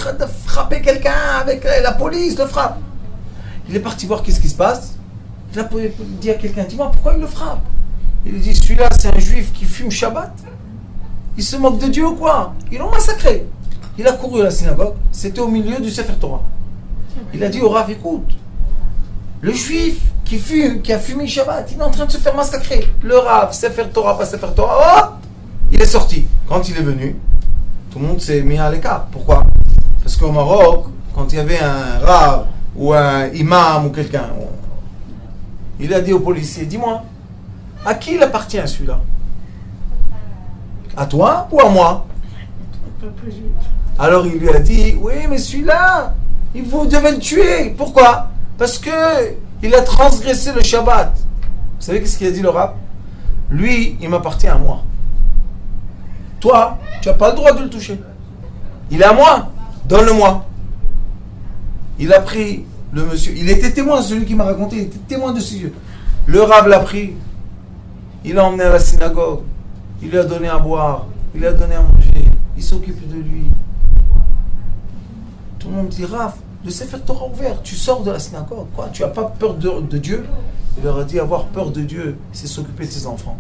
frapper quelqu'un avec la police, le frappe. Il est parti voir qu'est-ce qui se passe. Il a dit à quelqu'un, dis-moi, pourquoi il le frappe? Il lui dit, celui-là, c'est un juif qui fume Shabbat. Il se moque de Dieu ou quoi? Ils l'ont massacré. Il a couru à la synagogue. C'était au milieu du Sefer Torah. Il a dit au Rav, écoute, le juif qui a fumé Shabbat, il est en train de se faire massacrer. Le Rav, Sefer Torah, pas Sefer Torah, hop, il est sorti. Quand il est venu, tout le monde s'est mis à l'écart. Pourquoi? Parce qu'au Maroc, quand il y avait un Rav ou un imam ou quelqu'un, il a dit au policier, dis-moi, à qui il appartient celui-là? À toi ou à moi? Alors il lui a dit, oui, mais celui-là, vous devez le tuer. Pourquoi? Parce que il a transgressé le Shabbat. Vous savez qu'est-ce qu'il a dit le Rav? Lui, il m'appartient à moi. Toi, tu n'as pas le droit de le toucher. Il est à moi. Donne-le-moi. Il a pris le monsieur. Il était témoin, celui qui m'a raconté. Il était témoin de ses yeux. Le Rav l'a pris. Il l'a emmené à la synagogue. Il lui a donné à boire. Il lui a donné à manger. Il s'occupe de lui. Tout le monde dit, Rav, le Sefer Torah ouvert, tu sors de la synagogue. Quoi? Tu n'as pas peur de Dieu? Il leur a dit, avoir peur de Dieu, c'est s'occuper de ses enfants.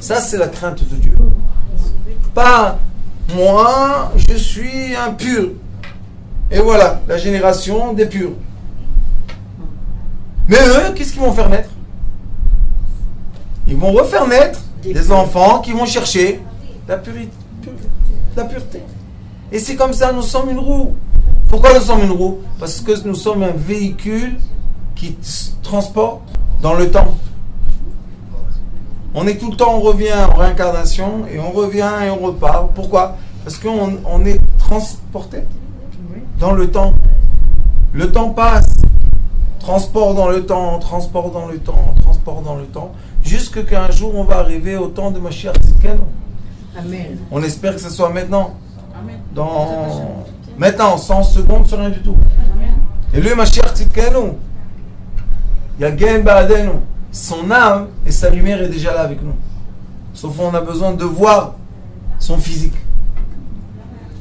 Ça, c'est la crainte de Dieu. Pas, moi, je suis un pur. Et voilà, la génération des purs. Mais eux, qu'est-ce qu'ils vont faire naître? Ils vont refaire naître des enfants qui vont chercher la pureté. Et c'est comme ça, nous sommes une roue. Pourquoi nous sommes une roue? Parce que nous sommes un véhicule qui transporte dans le temps. On est tout le temps, on revient en réincarnation et on revient et on repart. Pourquoi? Parce qu'on est transporté dans le temps. Le temps passe. Transport dans le temps, transport dans le temps, transport dans le temps. Jusque qu'un jour on va arriver au temps de Mashiach Tzidkenu. Amen. On espère que ce soit maintenant. Maintenant, 100 secondes, c'est rien du tout. Et lui, Mashiach Tzidkenu, Yagen Ba'adenu, son âme et sa lumière est déjà là avec nous. Sauf qu'on a besoin de voir son physique.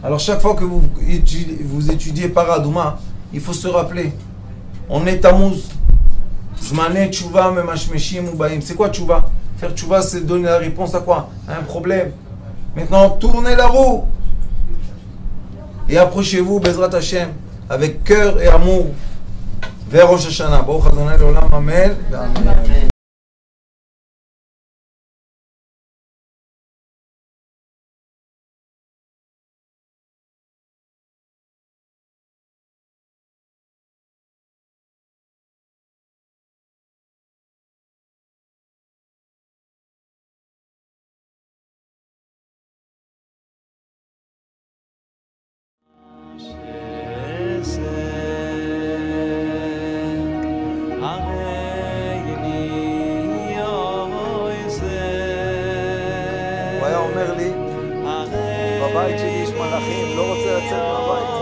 Alors chaque fois que vous étudiez Paradouma, il faut se rappeler, on est Tammuz. Zmané tchouva memashmeshim ubaim. C'est quoi tchouva? Faire tchouva, c'est donner la réponse à quoi? À un problème. Maintenant, tournez la roue. Et approchez-vous, Bezrat Hashem, avec cœur et amour, vers Rosh Hashanah. Baruch Adonai l'Olam, Amen. Amen. הוא היה אומר לי, בבית שלי יש מלאכים, לא רוצה לצאת מהבית.